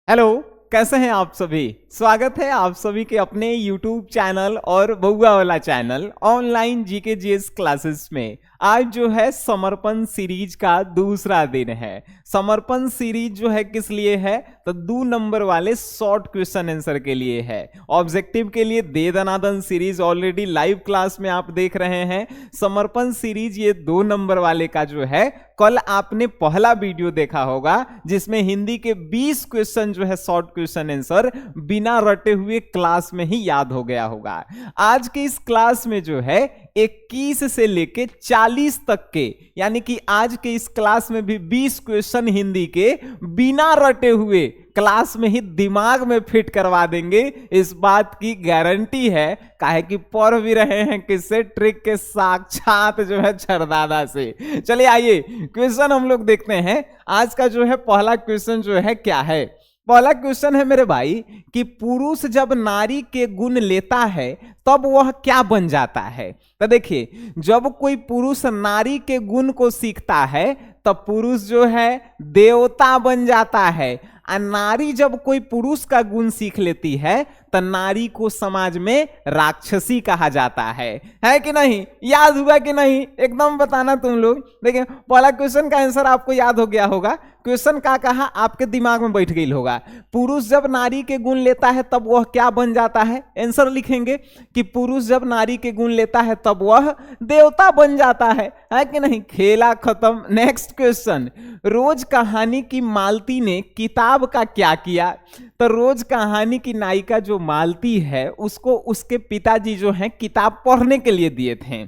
Hello, कैसे हैं आप सभी। स्वागत है आप सभी के अपने YouTube चैनल और बउआ वाला channel online GK GS classes में। आज जो है समर्पण सीरीज का दूसरा दिन है। समर्पण सीरीज जो है किस लिए है, तो 2 नंबर वाले शॉर्ट क्वेश्चन आंसर के लिए है। ऑब्जेक्टिव के लिए दे दनादन सीरीज ऑलरेडी लाइव क्लास में आप देख रहे हैं। समर्पण सीरीज ये 2 नंबर वाले का जो है, कल आपने पहला वीडियो देखा होगा जिसमें हिंदी के 20 क्वेश्चन जो है शॉर्ट क्वेश्चन आंसर बिना रटे हुए क्लास में ही याद हो गया होगा। आज के इस क्लास में जो है 21 से लेके 40 तक के, यानी कि आज के इस क्लास में भी 20 क्वेश्चन हिंदी के बिना रटे हुए क्लास में ही दिमाग में फिट करवा देंगे, इस बात की गारंटी है। काहे कि पढ़ भी रहे हैं किससे, ट्रिक के साक्षात जो है छरदादा से। चलिए आइए क्वेश्चन हम लोग देखते हैं। आज का जो है पहला क्वेश्चन जो है क्या है। पहला क्वेश्चन है मेरे भाई कि पुरुष जब नारी के गुण लेता है तब वह क्या बन जाता है। तो देखिए, जब कोई पुरुष नारी के गुण को सीखता है तब पुरुष जो है देवता बन जाता है, और नारी जब कोई पुरुष का गुण सीख लेती है तो नारी को समाज में राक्षसी कहा जाता है कि नहीं। याद हुआ कि नहीं, एकदम बताना तुम लोग। देखिए, पहला क्वेश्चन का आंसर आपको याद हो गया होगा। क्वेश्चन का कहा आपके दिमाग में बैठ गई होगा। पुरुष जब नारी के गुण लेता है तब वह क्या बन जाता है। आंसर लिखेंगे कि पुरुष जब नारी के गुण लेता है तब वह देवता बन जाता है कि नहीं। खेला खत्म। नेक्स्ट क्वेश्चन, रोज कहानी की मालती ने किताब का क्या किया। तो रोज कहानी की नायिका जो मालती है उसको उसके पिताजी जो हैं किताब पढ़ने के लिए दिए थे,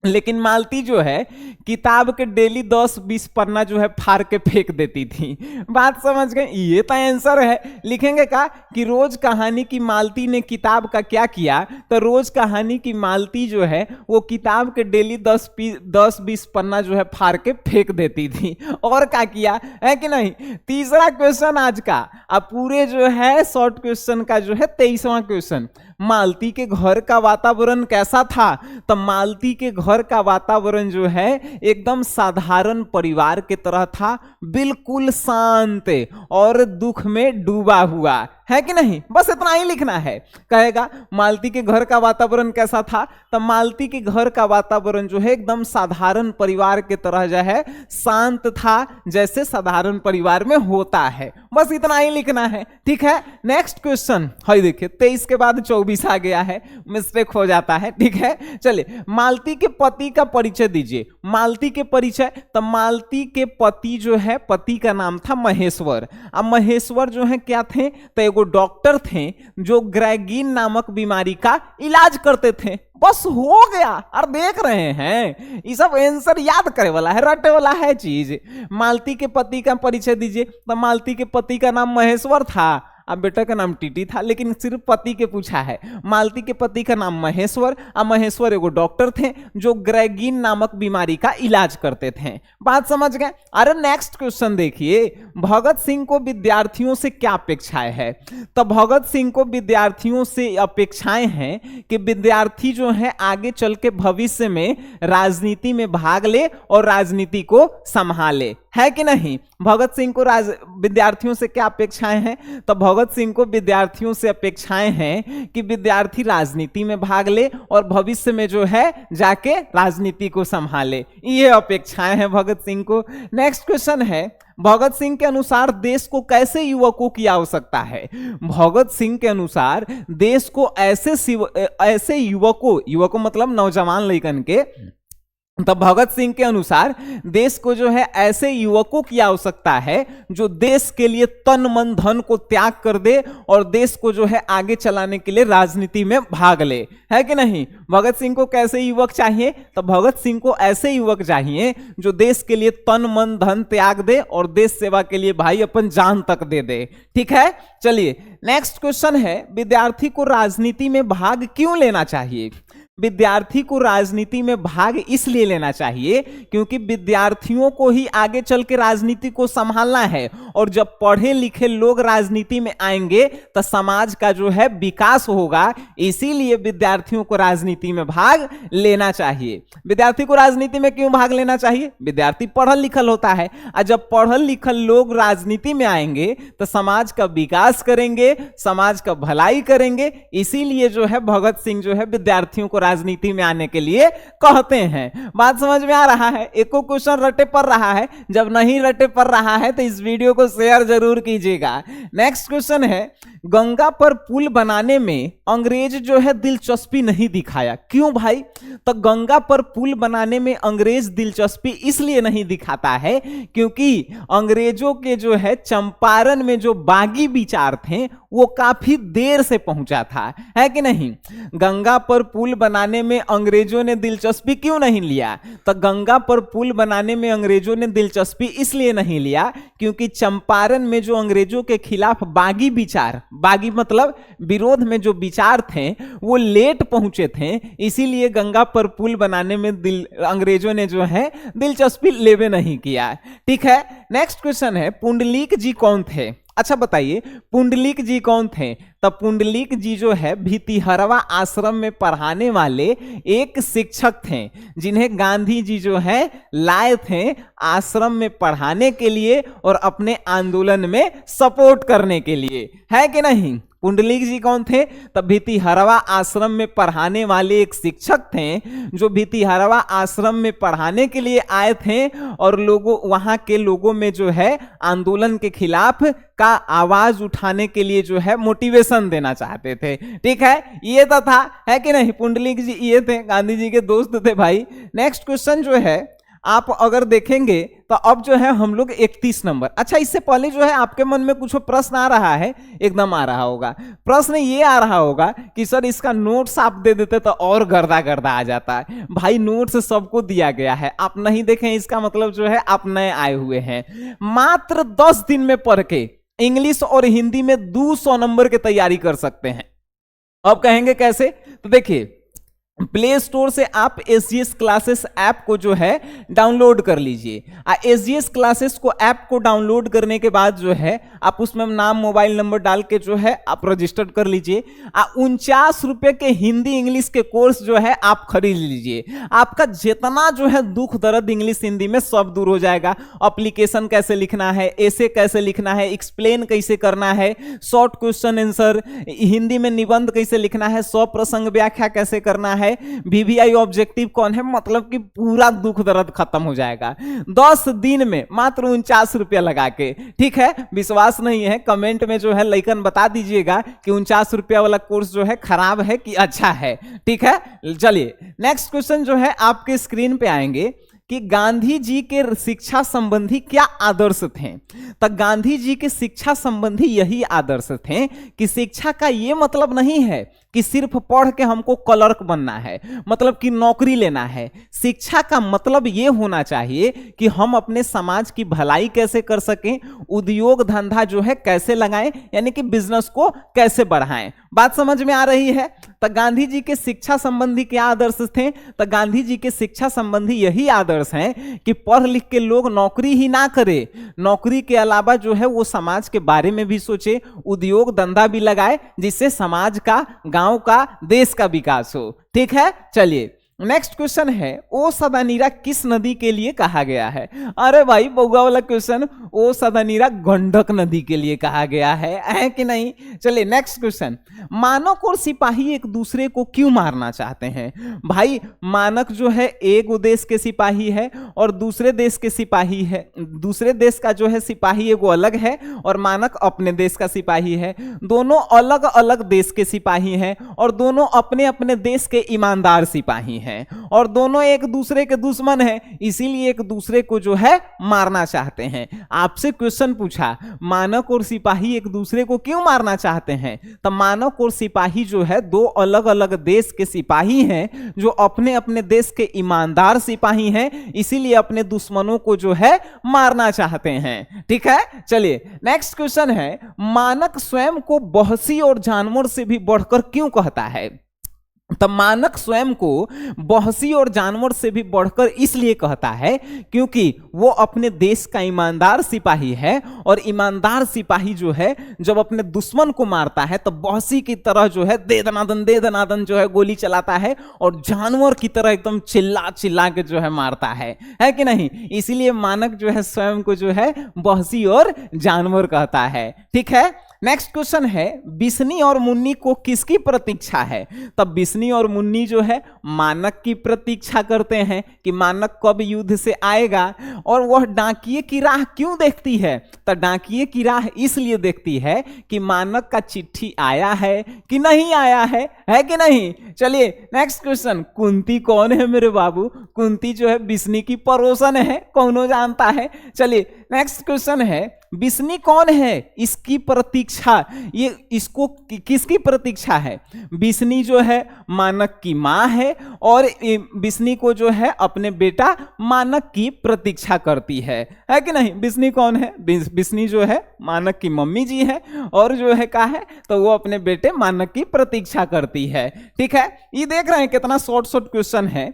लेकिन मालती जो है किताब के डेली 10-20 पन्ना जो है फाड़ के फेंक देती थी। बात समझ गए, ये तो आंसर है। लिखेंगे का कि रोज कहानी की मालती ने किताब का क्या किया। तो रोज कहानी की मालती जो है वो किताब के डेली 10-20 पन्ना जो है फाड़ के फेंक देती थी। और क्या किया है कि नहीं। तीसरा क्वेश्चन आज का, अब पूरे जो है शॉर्ट क्वेश्चन का जो है 23वां क्वेश्चन, मालती के घर का वातावरण कैसा था। तो मालती के घर का वातावरण जो है एकदम साधारण परिवार के तरह था, बिल्कुल शांत और दुख में डूबा हुआ है कि नहीं। बस इतना ही लिखना है। कहेगा मालती के घर का वातावरण कैसा था, तो मालती के घर का वातावरण जो है एकदम साधारण परिवार के तरह जो है शांत था, जैसे साधारण परिवार में होता है। बस इतना ही लिखना है, ठीक है। नेक्स्ट क्वेश्चन है, देखिए 23 के बाद 24 आ गया है, मिस्टेक हो जाता है, ठीक है। चलिए, मालती के पति का परिचय दीजिए। मालती के परिचय, तो मालती के पति जो है, पति का नाम था महेश्वर। अब महेश्वर जो है क्या थे, तो एगो डॉक्टर थे जो ग्रेगिन नामक बीमारी का इलाज करते थे। बस हो गया। और देख रहे हैं ये सब आंसर याद करे वाला है, रटे वाला है चीज। मालती के पति का परिचय दीजिए। तो मालती के पति का नाम महेश्वर था, अब बेटा का नाम टीटी था, लेकिन सिर्फ पति के पूछा है। मालती के पति का नाम महेश्वर, और महेश्वर एगो डॉक्टर थे जो ग्रेगिन नामक बीमारी का इलाज करते थे। बात समझ गए। अरे नेक्स्ट क्वेश्चन देखिए, भगत सिंह को विद्यार्थियों से क्या अपेक्षाएं है। तो भगत सिंह को विद्यार्थियों से अपेक्षाएं हैं कि विद्यार्थी जो है आगे चल के भविष्य में राजनीति में भाग ले और राजनीति को संभाले, है कि नहीं। भगत सिंह को विद्यार्थियों से क्या अपेक्षाएं हैं, तो भगत सिंह को विद्यार्थियों से अपेक्षाएं हैं कि विद्यार्थी राजनीति में भाग ले और भविष्य में जो है जाके राजनीति को संभाले। ये अपेक्षाएं हैं भगत सिंह को। नेक्स्ट क्वेश्चन है, भगत सिंह के अनुसार देश को कैसे युवकों की आवश्यकता है। भगत सिंह के अनुसार देश को ऐसे युवकों मतलब नौजवान लड़कन के, तब भगत सिंह के अनुसार देश को जो है ऐसे युवकों की आवश्यकता है जो देश के लिए तन मन धन को त्याग कर दे और देश को जो है आगे चलाने के लिए राजनीति में भाग ले, है कि नहीं। भगत सिंह को कैसे युवक चाहिए, तो भगत सिंह को ऐसे युवक चाहिए जो देश के लिए तन मन धन त्याग दे और देश सेवा के लिए भाई अपन जान तक दे दे, ठीक है। चलिए नेक्स्ट क्वेश्चन है, विद्यार्थी को राजनीति में भाग क्यों लेना चाहिए। विद्यार्थी को राजनीति में भाग इसलिए लेना चाहिए क्योंकि विद्यार्थियों को ही आगे चल के राजनीति को संभालना है, और जब पढ़े लिखे लोग राजनीति में आएंगे तो समाज का जो है विकास होगा, इसीलिए विद्यार्थियों को राजनीति में भाग लेना चाहिए। विद्यार्थी को राजनीति में क्यों भाग लेना चाहिए? विद्यार्थी पढ़ल लिखल होता है, और जब पढ़ल लिखल लोग राजनीति में आएंगे तो समाज का विकास करेंगे, समाज का भलाई करेंगे, इसीलिए जो है भगत सिंह जो है विद्यार्थियों को राजनीति में आने के लिए कहते हैं। बात समझ में आ रहा है? एको क्वेश्चन रटे पड़ रहा है? जब नहीं रटे पड़ रहा है तो इस वीडियो को शेयर जरूर कीजिएगा। नेक्स्ट क्वेश्चन है, गंगा पर पुल बनाने में अंग्रेज जो है दिलचस्पी नहीं दिखाया, क्यों भाई? तो गंगा पर पुल बनाने में अंग्रेज दिलचस्पी इसलिए नहीं दिखाता है क्योंकि अंग्रेजों के जो है चंपारण में जो बागी विचार थे वो काफी देर से पहुंचा था, है कि नहीं? गंगा पर पुल बनाने में अंग्रेजों ने दिलचस्पी क्यों नहीं लिया? तो गंगा पर पुल बनाने में अंग्रेजों ने दिलचस्पी इसलिए नहीं लिया क्योंकि चंपारण में जो अंग्रेजों के खिलाफ बागी विचार, बागी मतलब विरोध में जो विचार थे वो लेट पहुंचे थे, इसीलिए गंगा पर पुल बनाने में अंग्रेजों ने जो है दिलचस्पी लेवे नहीं किया। ठीक है, नेक्स्ट क्वेश्चन है, पुंडलीक जी कौन थे? अच्छा बताइए, पुंडलीक जी कौन थे? तब पुंडलीक जी जो है भितिहरवा आश्रम में पढ़ाने वाले एक शिक्षक थे जिन्हें गांधी जी जो है लाए थे आश्रम में पढ़ाने के लिए और अपने आंदोलन में सपोर्ट करने के लिए, है कि नहीं? पुंडलीक जी कौन थे? तब भितिहरवा आश्रम में पढ़ाने वाले एक शिक्षक थे जो भितिहरवा आश्रम में पढ़ाने के लिए आए थे और लोगों, वहां के लोगों में जो है आंदोलन के खिलाफ का आवाज उठाने के लिए जो है मोटिवेशन देना चाहते थे। ठीक है, ये तो था, है कि नहीं? पुंडलीक जी ये थे, गांधी जी के दोस्त थे भाई। नेक्स्ट क्वेश्चन जो है आप अगर देखेंगे तो अब जो है हम लोग 31 नंबर। अच्छा, इससे पहले जो है आपके मन में कुछ प्रश्न आ रहा है, एकदम आ रहा होगा। प्रश्न ये आ रहा होगा कि सर इसका नोट्स आप दे देते तो और गर्दा गर्दा आ जाता है। भाई नोट्स सबको दिया गया है, आप नहीं देखें इसका मतलब जो है आप नए आए हुए हैं। मात्र 10 दिन में पढ़ के इंग्लिश और हिंदी में 200 नंबर की तैयारी कर सकते हैं। अब कहेंगे कैसे? तो देखिए, प्ले स्टोर से आप SGS क्लासेस ऐप को जो है डाउनलोड कर लीजिए। SGS क्लासेस को ऐप को डाउनलोड करने के बाद जो है आप उसमें नाम मोबाइल नंबर डाल के जो है आप रजिस्टर्ड कर लीजिए। 49 रुपए के हिंदी इंग्लिश के कोर्स जो है आप खरीद लीजिए। आपका जितना जो है दुख दर्द इंग्लिश हिंदी में सब दूर हो जाएगा। एप्लीकेशन कैसे लिखना है, ऐसे कैसे लिखना है, एक्सप्लेन कैसे करना है, शॉर्ट क्वेश्चन आंसर, हिंदी में निबंध कैसे लिखना है, स्वप्रसंग व्याख्या कैसे करना है, VVI ऑब्जेक्टिव कौन है, मतलब कि पूरा दुख दर्द खत्म हो जाएगा 10 दिन में मात्र 49 रुपया लगा के। ठीक है, विश्वास नहीं है कमेंट में जो है लाइकन बता दीजिएगा कि 49 रुपया वाला कोर्स जो है खराब है कि अच्छा है। ठीक है, चलिए नेक्स्ट क्वेश्चन जो है आपके स्क्रीन पे आएंगे कि गांधी जी के शिक्षा संबंधी क्या आदर्श थे? तो गांधी जी के शिक्षा संबंधी यही आदर्श थे कि शिक्षा का ये मतलब नहीं है कि सिर्फ पढ़ के हमको क्लर्क बनना है, मतलब कि नौकरी लेना है। शिक्षा का मतलब ये होना चाहिए कि हम अपने समाज की भलाई कैसे कर सकें, उद्योग धंधा जो है कैसे लगाएं, यानी कि बिजनेस को कैसे बढ़ाएं। बात समझ में आ रही है? तो गांधी जी के शिक्षा संबंधी क्या आदर्श थे? तो गांधी जी के शिक्षा संबंधी यही आदर्श हैं कि पढ़ लिख के लोग नौकरी ही ना करे, नौकरी के अलावा जो है वो समाज के बारे में भी सोचे, उद्योग धंधा भी लगाए, जिससे समाज का, गांव का, देश का विकास हो। ठीक है, चलिए नेक्स्ट क्वेश्चन है, ओ सदानीरा किस नदी के लिए कहा गया है? अरे भाई बउआ वाला क्वेश्चन, ओ सदानीरा गंडक नदी के लिए कहा गया है कि नहीं? चलिए नेक्स्ट क्वेश्चन, मानक और सिपाही एक दूसरे को क्यों मारना चाहते हैं? भाई मानक जो है एक देश के सिपाही है और दूसरे देश के सिपाही है, दूसरे देश का जो है सिपाही एगो अलग है और मानक अपने देश का सिपाही है। दोनों अलग अलग देश के सिपाही हैं और दोनों अपने अपने देश के ईमानदार सिपाही हैं और दोनों एक दूसरे के दुश्मन हैं, इसीलिए एक दूसरे को जो है मारना चाहते हैं। आपसे क्वेश्चन पूछा मानक और सिपाही एक दूसरे को क्यों मारना चाहते हैं? तो मानक और सिपाही जो है दो अलग अलग देश के सिपाही हैं जो अपने अपने देश के ईमानदार सिपाही हैं, इसीलिए अपने दुश्मनों को जो है मारना चाहते हैं। ठीक है, चलिए नेक्स्ट क्वेश्चन है, मानक स्वयं को बहसी और जानवर से भी बढ़कर क्यों कहता है? तब मानक स्वयं को बहसी और जानवर से भी बढ़कर इसलिए कहता है क्योंकि वो अपने देश का ईमानदार सिपाही है, और ईमानदार सिपाही जो है जब अपने दुश्मन को मारता है तो बहसी की तरह जो है दे दनादन जो है गोली चलाता है, और जानवर की तरह एकदम चिल्ला चिल्ला के जो है मारता है कि नहीं। इसीलिए मानक जो है स्वयं को जो है बहसी और जानवर कहता है। ठीक है, नेक्स्ट क्वेश्चन है, बिस्नी और मुन्नी को किसकी प्रतीक्षा है? तब बिस्नी और मुन्नी जो है मानक की प्रतीक्षा करते हैं कि मानक कब युद्ध से आएगा। और वह डाकिये की राह क्यों देखती है? तो डाकिये की राह इसलिए देखती है कि मानक का चिट्ठी आया है कि नहीं आया है कि नहीं। चलिए नेक्स्ट क्वेश्चन, कुंती कौन है मेरे बाबू? कुंती जो है बिस्नी की पड़ोसन है, कौनो जानता है? चलिए नेक्स्ट क्वेश्चन है, बिस्नी कौन है? इसकी प्रतीक्षा, ये इसको किसकी प्रतीक्षा है? बिस्नी जो है मानक की माँ है, और बिस्नी को जो है अपने बेटा मानक की प्रतीक्षा करती है कि नहीं। बिस्नी कौन है? बिस्नी जो है मानक की मम्मी जी है, और जो है क्या है तो वो अपने बेटे मानक की प्रतीक्षा करती है। ठीक है, ये देख रहे हैं कितना शॉर्ट क्वेश्चन है।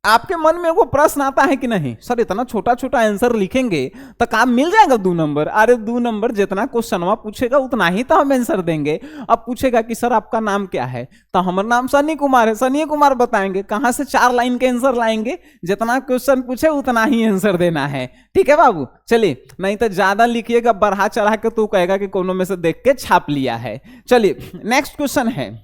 आपके मन में वो प्रश्न आता है कि नहीं सर इतना छोटा छोटा आंसर लिखेंगे तो काम मिल जाएगा 2 नंबर? अरे 2 नंबर जितना क्वेश्चन पूछेगा उतना ही तो हम आंसर देंगे। अब पूछेगा कि सर आपका नाम क्या है, तो हमारा नाम सनी कुमार है, सनी कुमार बताएंगे। कहां से 4 लाइन के आंसर लाएंगे? जितना क्वेश्चन पूछे उतना ही आंसर देना है। ठीक है बाबू, चलिए नहीं तो ज्यादा लिखिएगा बढ़ा चढ़ा के तो कहेगा कि कोनो में से देख के छाप लिया है। चलिए नेक्स्ट क्वेश्चन है,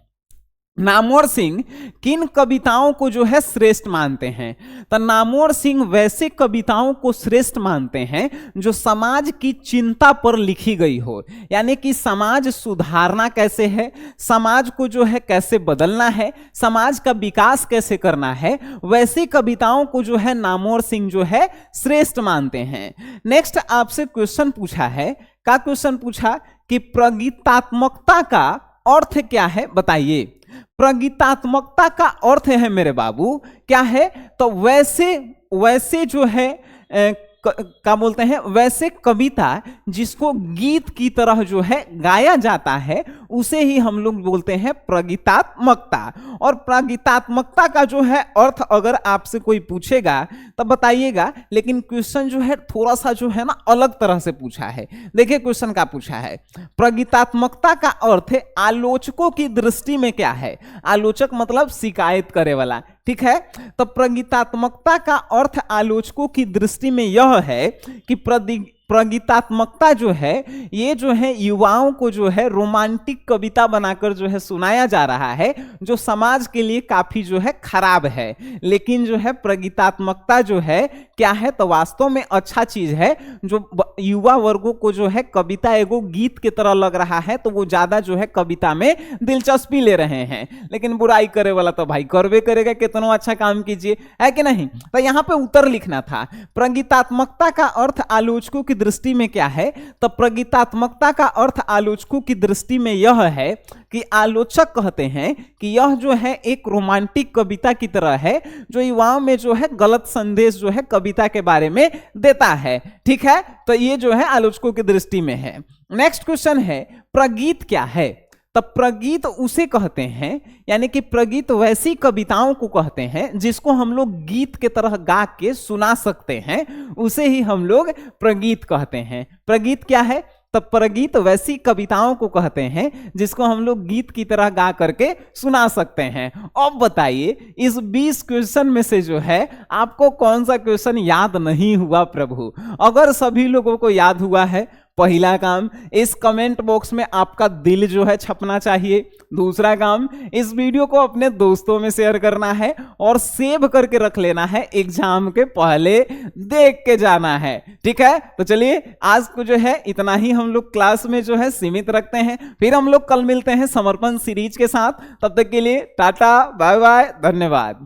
नामवर सिंह किन कविताओं को जो है श्रेष्ठ मानते हैं? तो नामवर सिंह वैसे कविताओं को श्रेष्ठ मानते हैं जो समाज की चिंता पर लिखी गई हो, यानी कि समाज सुधारना कैसे है, समाज को जो है कैसे बदलना है, समाज का विकास कैसे करना है, वैसी कविताओं को जो है नामवर सिंह जो है श्रेष्ठ मानते हैं। नेक्स्ट आपसे क्वेश्चन पूछा है, क्या क्वेश्चन पूछा कि प्रगीतात्मकता का अर्थ क्या है बताइए। प्रगीतात्मकता का अर्थ है मेरे बाबू क्या है? तो वैसे जो है क्या बोलते हैं, वैसे कविता जिसको गीत की तरह जो है गाया जाता है उसे ही हम लोग बोलते हैं प्रगीतात्मकता। और प्रगीतात्मकता का जो है अर्थ अगर आपसे कोई पूछेगा तब बताइएगा, लेकिन क्वेश्चन जो है थोड़ा सा जो है ना अलग तरह से पूछा है। देखिए क्वेश्चन का पूछा है, प्रगीतात्मकता का अर्थ आलोचकों की दृष्टि में क्या है? आलोचक मतलब शिकायत करे वाला। ठीक है, तो प्रगीतात्मकता का अर्थ आलोचकों की दृष्टि में यह है कि प्रगीतात्मकता जो है ये जो है युवाओं को जो है रोमांटिक कविता बनाकर जो है सुनाया जा रहा है, जो समाज के लिए काफी जो है खराब है। लेकिन जो है प्रगीतात्मकता जो है क्या है तो वास्तव में अच्छा चीज है। जो युवा वर्गों को जो है कविता एगो गीत की तरह लग रहा है तो वो ज्यादा जो है कविता में दिलचस्पी ले रहे हैं। लेकिन बुराई करे वाला तो भाई करवे करेगा, कितना अच्छा काम कीजिए, है कि नहीं। तो यहाँ पे उत्तर लिखना था, प्रगीतात्मकता का अर्थ आलोचकों की दृष्टि में क्या है? तो प्रगीतात्मकता का अर्थ आलोचकों की दृष्टि में यह है कि आलोचक कहते हैं कि यह जो है एक रोमांटिक कविता की तरह है जो युवाओं में जो है गलत संदेश जो है कविता के बारे में देता है। ठीक है, तो ये जो है आलोचकों की दृष्टि में है। नेक्स्ट क्वेश्चन है, प्रगीत क्या है? तब प्रगीत उसे कहते हैं, यानी कि प्रगीत वैसी कविताओं को कहते हैं जिसको हम लोग गीत के तरह गा के सुना सकते हैं, उसे ही हम लोग प्रगीत कहते हैं। प्रगीत क्या है? तब प्रगीत वैसी कविताओं को कहते हैं जिसको हम लोग गीत की तरह गा करके सुना सकते हैं। अब बताइए इस 20 क्वेश्चन में से जो है आपको कौन सा क्वेश्चन याद नहीं हुआ प्रभु? अगर सभी लोगों को याद हुआ है, पहला काम इस कमेंट बॉक्स में आपका दिल जो है छपना चाहिए। दूसरा काम इस वीडियो को अपने दोस्तों में शेयर करना है और सेव करके रख लेना है, एग्जाम के पहले देख के जाना है। ठीक है, तो चलिए आज को जो है इतना ही हम लोग क्लास में जो है सीमित रखते हैं। फिर हम लोग कल मिलते हैं समर्पण सीरीज के साथ। तब तक के लिए टाटा बाय बाय, धन्यवाद।